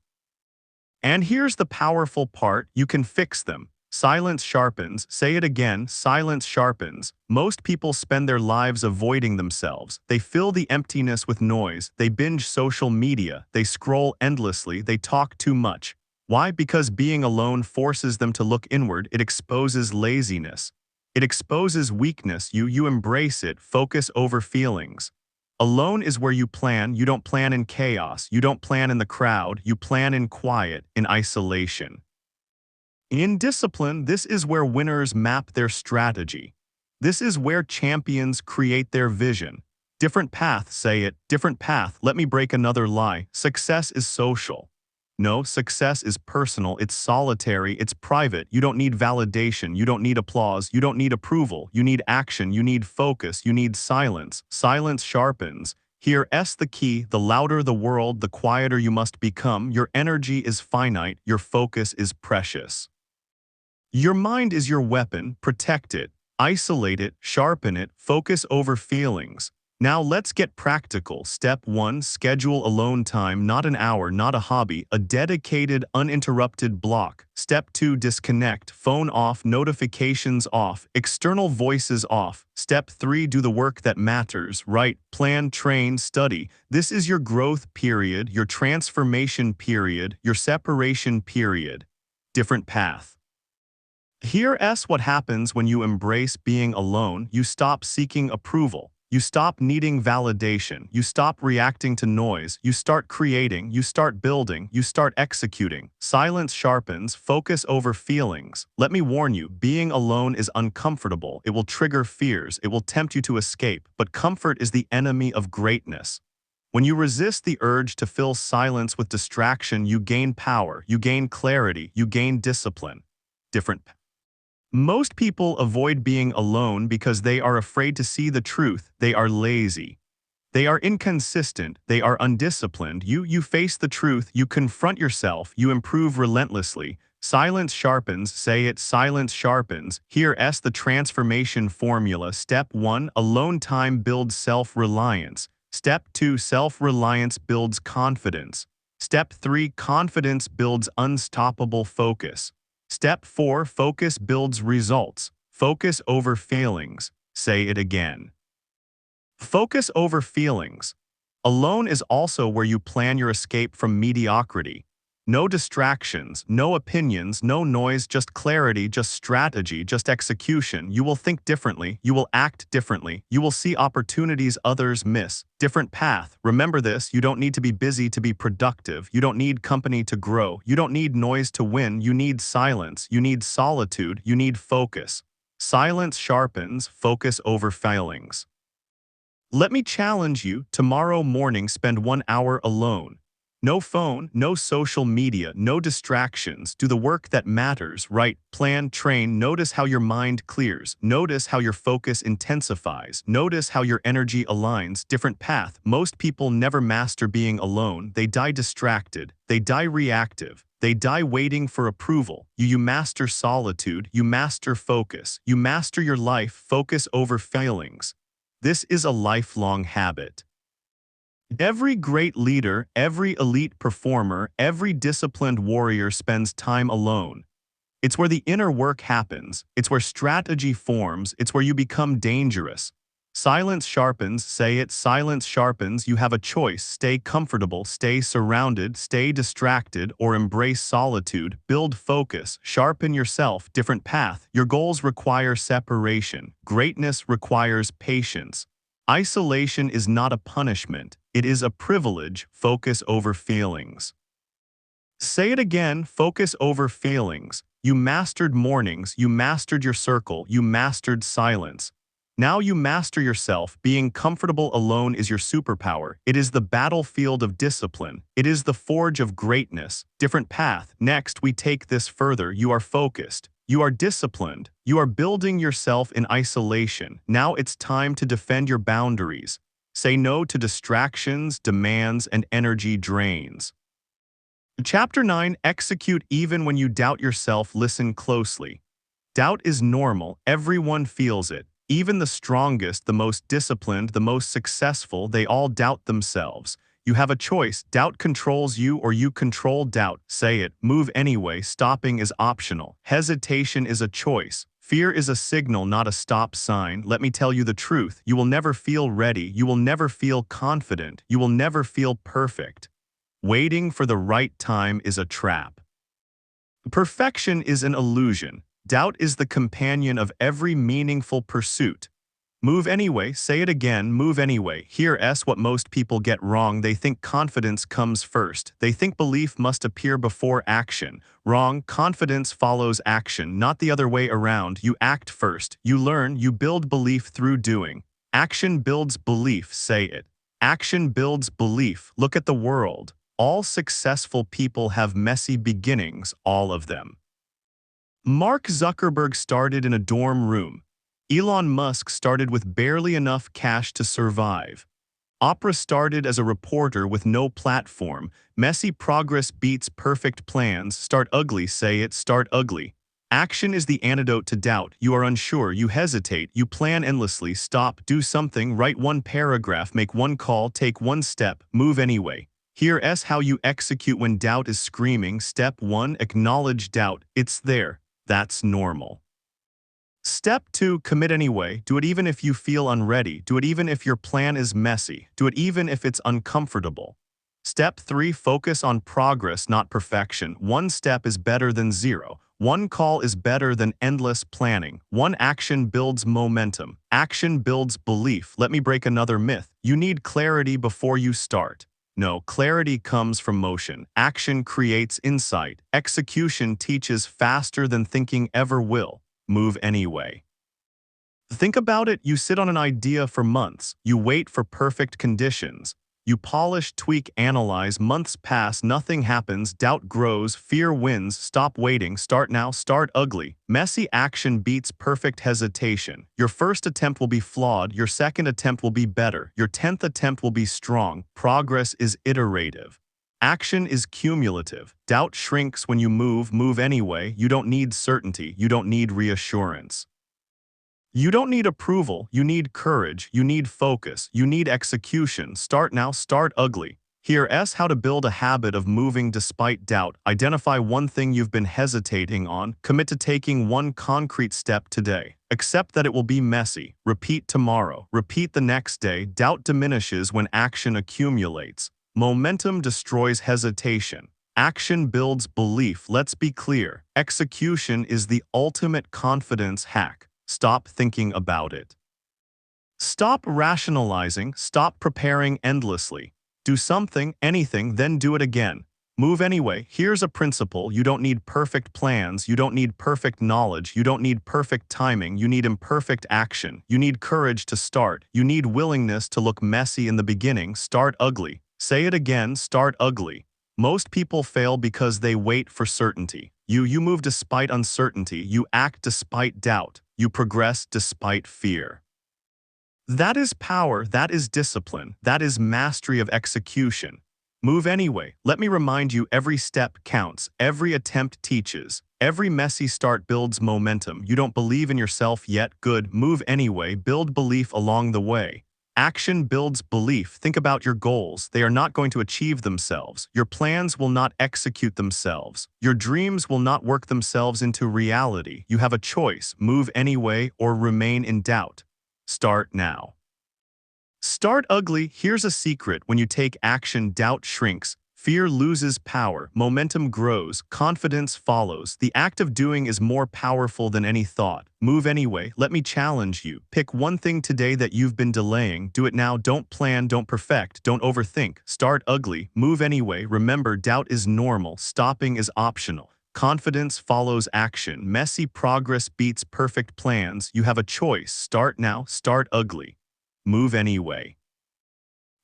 And here's the powerful part, you can fix them. Silence sharpens, say it again, silence sharpens. Most people spend their lives avoiding themselves. They fill the emptiness with noise, they binge social media, they scroll endlessly, they talk too much. Why? Because being alone forces them to look inward, it exposes laziness. It exposes weakness, you embrace it, focus over feelings. Alone is where you plan. You don't plan in chaos. You don't plan in the crowd. You plan in quiet, in isolation. In discipline, this is where winners map their strategy. This is where champions create their vision. Different path, say it. Different path. Let me break another lie. Success is social. No, success is personal, it's solitary, it's private. You don't need validation, you don't need applause, you don't need approval. You need action, you need focus, you need silence. Silence sharpens. Here S the key, the louder the world, the quieter you must become. Your energy is finite, your focus is precious. Your mind is your weapon, protect it, isolate it, sharpen it, focus over feelings. Now let's get practical. Step 1, schedule alone time, not an hour, not a hobby, a dedicated, uninterrupted block. Step 2, disconnect, phone off, notifications off, external voices off. Step 3, do the work that matters, write, plan, train, study. This is your growth period, your transformation period, your separation period. Different path. Here's what happens when you embrace being alone. You stop seeking approval. You stop needing validation. You stop reacting to noise. You start creating. You start building. You start executing. Silence sharpens. Focus over feelings. Let me warn you, being alone is uncomfortable. It will trigger fears. It will tempt you to escape. But comfort is the enemy of greatness. When you resist the urge to fill silence with distraction, you gain power. You gain clarity. You gain discipline. Different. Most people avoid being alone because they are afraid to see the truth. They are lazy. They are inconsistent. They are undisciplined. You face the truth. You confront yourself. You improve relentlessly. Silence sharpens. Say it. Silence sharpens. Here's the transformation formula. Step 1, alone time builds self-reliance. Step 2, self-reliance builds confidence. Step 3, confidence builds unstoppable focus. Step 4, focus builds results. Focus over feelings. Say it again. Focus over feelings. Alone is also where you plan your escape from mediocrity. No distractions, no opinions, no noise, just clarity, just strategy, just execution. You will think differently. You will act differently. You will see opportunities others miss. Different path. Remember this, you don't need to be busy to be productive. You don't need company to grow. You don't need noise to win. You need silence. You need solitude. You need focus. Silence sharpens, focus over failings. Let me challenge you, tomorrow morning spend 1 hour alone. No phone, no social media, no distractions. Do the work that matters. Write, plan, train. Notice how your mind clears. Notice how your focus intensifies. Notice how your energy aligns. Different path. Most people never master being alone. They die distracted. They die reactive. They die waiting for approval. You master solitude. You master focus. You master your life. Focus over failings. This is a lifelong habit. Every great leader, every elite performer, every disciplined warrior spends time alone. It's where the inner work happens. It's where strategy forms. It's where you become dangerous. Silence sharpens, say it, silence sharpens. You have a choice. Stay comfortable, stay surrounded, stay distracted, or embrace solitude. Build focus, sharpen yourself, different path. Your goals require separation. Greatness requires patience. Isolation is not a punishment. It is a privilege. Focus over feelings. Say it again, focus over feelings. You mastered mornings, you mastered your circle, you mastered silence. Now you master yourself. Being comfortable alone is your superpower. It is the battlefield of discipline. It is the forge of greatness. Different path. Next, we take this further. You are focused. You are disciplined. You are building yourself in isolation. Now it's time to defend your boundaries. Say no to distractions, demands, and energy drains. Chapter 9. Execute even when you doubt yourself. Listen closely. Doubt is normal. Everyone feels it. Even the strongest, the most disciplined, the most successful, they all doubt themselves. You have a choice. Doubt controls you or you control doubt. Say it. Move anyway. Stopping is optional. Hesitation is a choice. Fear is a signal, not a stop sign. Let me tell you the truth. You will never feel ready. You will never feel confident. You will never feel perfect. Waiting for the right time is a trap. Perfection is an illusion. Doubt is the companion of every meaningful pursuit. Move anyway. Say it again. Move anyway. Here's what most people get wrong. They think confidence comes first. They think belief must appear before action. Wrong. Confidence follows action, not the other way around. You act first. You learn. You build belief through doing. Action builds belief. Say it. Action builds belief. Look at the world. All successful people have messy beginnings, all of them. Mark Zuckerberg started in a dorm room. Elon Musk started with barely enough cash to survive. Oprah started as a reporter with no platform. Messy progress beats perfect plans. Start ugly. Say it. Start ugly. Action is the antidote to doubt. You are unsure. You hesitate. You plan endlessly. Stop. Do something. Write one paragraph. Make one call. Take one step. Move anyway. Here's how you execute when doubt is screaming. Step 1. Acknowledge doubt. It's there. That's normal. Step 2. Commit anyway. Do it even if you feel unready. Do it even if your plan is messy. Do it even if it's uncomfortable. Step 3. Focus on progress, not perfection. One step is better than zero. One call is better than endless planning. One action builds momentum. Action builds belief. Let me break another myth. You need clarity before you start. No, clarity comes from motion. Action creates insight. Execution teaches faster than thinking ever will. Move anyway. Think about it. You sit on an idea for months. You wait for perfect conditions. You polish, tweak, analyze. Months pass. Nothing happens. Doubt grows. Fear wins. Stop waiting. Start now. Start ugly. Messy action beats perfect hesitation. Your first attempt will be flawed. Your second attempt will be better. Your 10th attempt will be strong. Progress is iterative. Action is cumulative. Doubt shrinks when you move. Move anyway. You don't need certainty. You don't need reassurance. You don't need approval. You need courage. You need focus. You need execution. Start now. Start ugly. Here's how to build a habit of moving despite doubt. Identify one thing you've been hesitating on. Commit to taking one concrete step today. Accept that it will be messy. Repeat tomorrow. Repeat the next day. Doubt diminishes when action accumulates. Momentum destroys hesitation. Action builds belief. Let's be clear. Execution is the ultimate confidence hack. Stop thinking about it. Stop rationalizing. Stop preparing endlessly. Do something, anything, then do it again. Move anyway. Here's a principle. You don't need perfect plans. You don't need perfect knowledge. You don't need perfect timing. You need imperfect action. You need courage to start. You need willingness to look messy in the beginning. Start ugly. Say it again. Start ugly. Most people fail because they wait for certainty. You move despite uncertainty. You act despite doubt. You progress despite fear. That is power. That is discipline. That is mastery of execution. Move anyway. Let me remind you, every step counts. Every attempt teaches. Every messy start builds momentum. You don't believe in yourself yet? Good. Move anyway. Build belief along the way. Action builds belief. Think about your goals. They are not going to achieve themselves. Your plans will not execute themselves. Your dreams will not work themselves into reality. You have a choice. Move anyway or remain in doubt. Start now. Start ugly. Here's a secret. When you take action, doubt shrinks. Fear loses power. Momentum grows. Confidence follows. The act of doing is more powerful than any thought. Move anyway. Let me challenge you. Pick one thing today that you've been delaying. Do it now. Don't plan. Don't perfect. Don't overthink. Start ugly. Move anyway. Remember, doubt is normal. Stopping is optional. Confidence follows action. Messy progress beats perfect plans. You have a choice. Start now. Start ugly. Move anyway.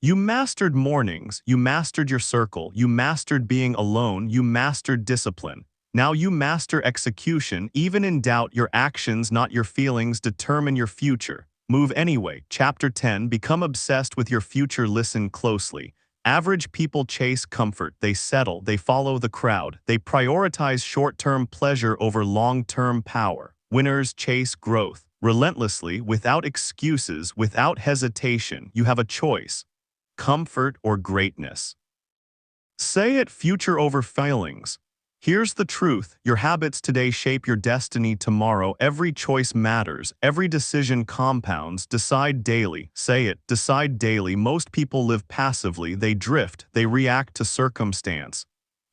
You mastered mornings. You mastered your circle. You mastered being alone. You mastered discipline. Now you master execution. Even in doubt, your actions, not your feelings, determine your future. Move anyway. Chapter 10. Become obsessed with your future. Listen closely. Average people chase comfort. They settle. They follow the crowd. They prioritize short-term pleasure over long-term power. Winners chase growth. Relentlessly, without excuses, without hesitation. You have a choice: comfort or greatness. Say it: future over failings. Here's the truth: your habits today shape your destiny tomorrow. Every choice matters. Every decision compounds. Decide daily. Say it: decide daily. Most people live passively. They drift. They react to circumstance.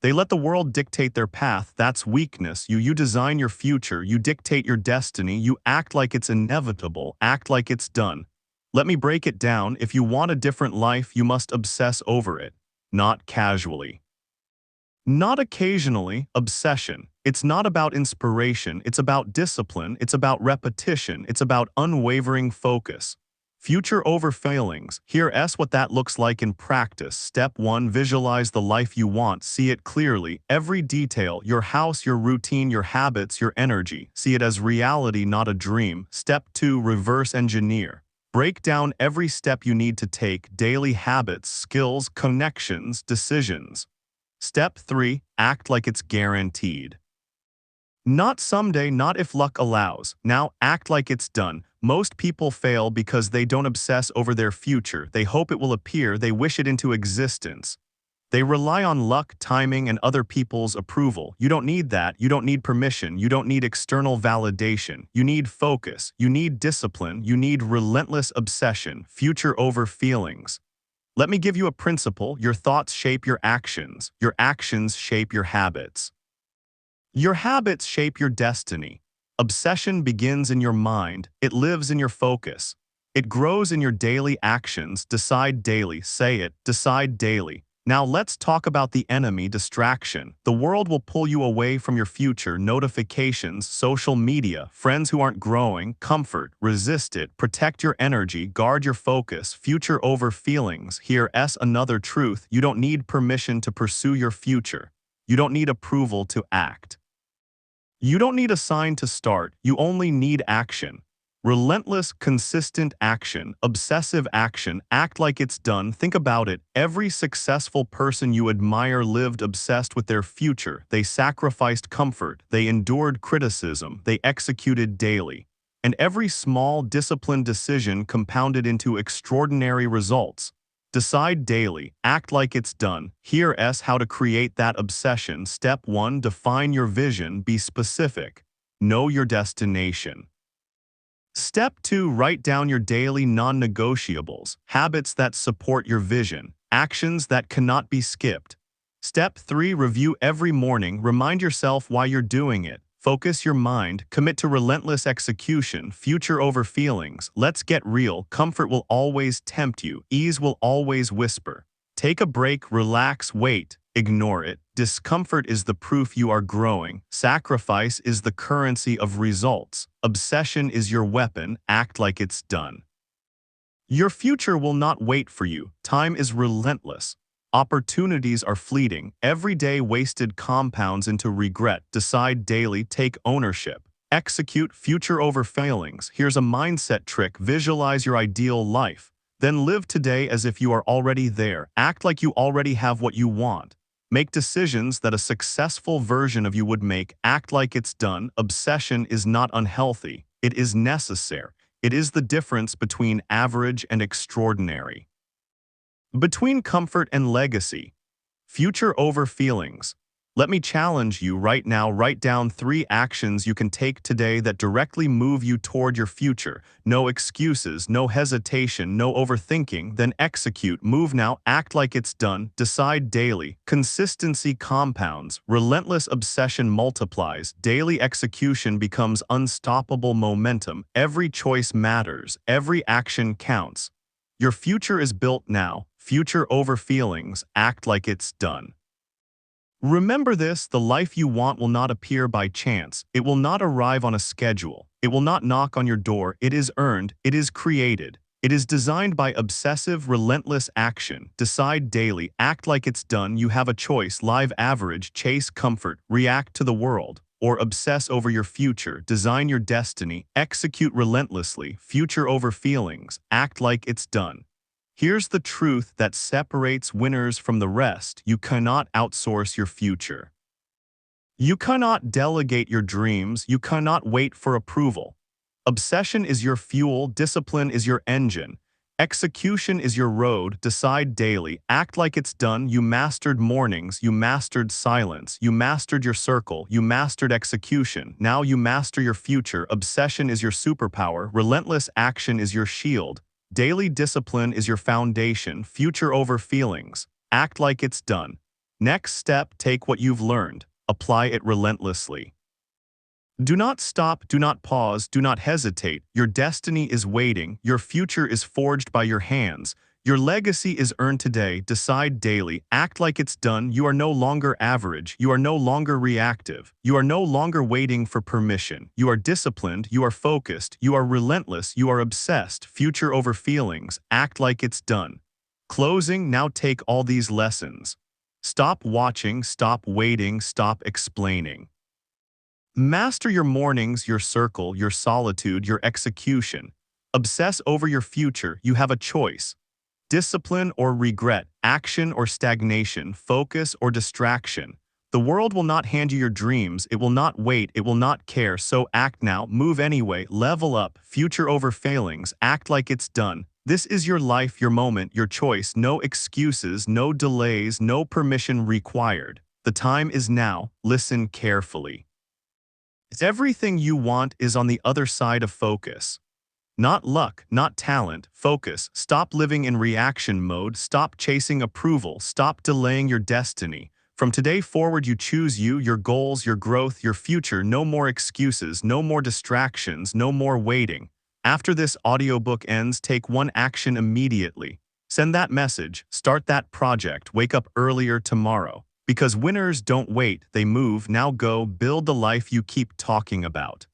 They let the world dictate their path. That's weakness. You design your future. You dictate your destiny. You act like it's inevitable. Act like it's done. Let me break it down. If you want a different life, you must obsess over it. Not casually. Not occasionally. Obsession. It's not about inspiration. It's about discipline. It's about repetition. It's about unwavering focus. Future over failings. Here's what that looks like in practice. Step 1. Visualize the life you want. See it clearly. Every detail: your house, your routine, your habits, your energy. See it as reality, not a dream. Step 2. Reverse engineer. Break down every step you need to take: daily habits, skills, connections, decisions. Step 3. Act like it's guaranteed. Not someday, not if luck allows. Now act like it's done. Most people fail because they don't obsess over their future. They hope it will appear. They wish it into existence. They rely on luck, timing, and other people's approval. You don't need that. You don't need permission. You don't need external validation. You need focus. You need discipline. You need relentless obsession. Future over feelings. Let me give you a principle: your thoughts shape your actions. Your actions shape your habits. Your habits shape your destiny. Obsession begins in your mind. It lives in your focus. It grows in your daily actions. Decide daily. Say it: decide daily. Now let's talk about the enemy: distraction. The world will pull you away from your future. Notifications, social media, friends who aren't growing. Comfort. Resist it. Protect your energy. Guard your focus. Future over feelings. Here's another truth: you don't need permission to pursue your future. You don't need approval to act. You don't need a sign to start. You only need action. Relentless, consistent action, obsessive action. Act like it's done. Think about it. Every successful person you admire lived obsessed with their future. They sacrificed comfort. They endured criticism. They executed daily. And every small, disciplined decision compounded into extraordinary results. Decide daily. Act like it's done. Here's how to create that obsession. Step 1. Define your vision. Be specific. Know your destination. Step 2. Write down your daily non-negotiables, habits that support your vision, actions that cannot be skipped. Step 3. Review every morning. Remind yourself why you're doing it. Focus your mind. Commit to relentless execution. Future over feelings. Let's get real. Comfort will always tempt you. Ease will always whisper. Take a break. Relax. Wait. Ignore it. Discomfort is the proof you are growing. Sacrifice is the currency of results. Obsession is your weapon. Act like it's done. Your future will not wait for you. Time is relentless. Opportunities are fleeting. Every day wasted compounds into regret. Decide daily. Take ownership. Execute. Future over failings. Here's a mindset trick. Visualize your ideal life. Then live today as if you are already there. Act like you already have what you want. Make decisions that a successful version of you would make. Act like it's done. Obsession is not unhealthy. It is necessary. It is the difference between average and extraordinary. Between comfort and legacy. Future over feelings. Let me challenge you right now. Write down 3 actions you can take today that directly move you toward your future. No excuses, no hesitation, no overthinking. Then execute. Move now. Act like it's done. Decide daily. Consistency compounds. Relentless obsession multiplies. Daily execution becomes unstoppable momentum. Every choice matters. Every action counts. Your future is built now. Future over feelings. Act like it's done. Remember this: the life you want will not appear by chance. It will not arrive on a schedule. It will not knock on your door. It is earned. It is created. It is designed by obsessive, relentless action. Decide daily, act like it's done, you have a choice, live average, chase comfort, react to the world, or obsess over your future, design your destiny, execute relentlessly, future over feelings, act like it's done. Here's the truth that separates winners from the rest: you cannot outsource your future. You cannot delegate your dreams, you cannot wait for approval. Obsession is your fuel, discipline is your engine. Execution is your road, decide daily, act like it's done, you mastered mornings, you mastered silence, you mastered your circle, you mastered execution, now you master your future. Obsession is your superpower, relentless action is your shield. Daily discipline is your foundation, future over feelings. Act like it's done. Next step, take what you've learned. Apply it relentlessly. Do not stop, do not pause, do not hesitate. Your destiny is waiting, your future is forged by your hands. Your legacy is earned today, decide daily, act like it's done. You are no longer average, you are no longer reactive, you are no longer waiting for permission. You are disciplined, you are focused, you are relentless, you are obsessed, future over feelings, act like it's done. Closing, now take all these lessons. Stop watching, stop waiting, stop explaining. Master your mornings, your circle, your solitude, your execution. Obsess over your future, you have a choice. Discipline or regret, action or stagnation, focus or distraction. The world will not hand you your dreams, it will not wait, it will not care, so act now, move anyway, level up, future over failings, act like it's done. This is your life, your moment, your choice, no excuses, no delays, no permission required. The time is now, listen carefully. Everything you want is on the other side of focus. Not luck, not talent, focus. Stop living in reaction mode, stop chasing approval, stop delaying your destiny. From today forward you choose you, your goals, your growth, your future. No more excuses, no more distractions, no more waiting. After this audiobook ends, take one action immediately. Send that message, start that project, wake up earlier tomorrow. Because winners don't wait, they move. Now go build the life you keep talking about.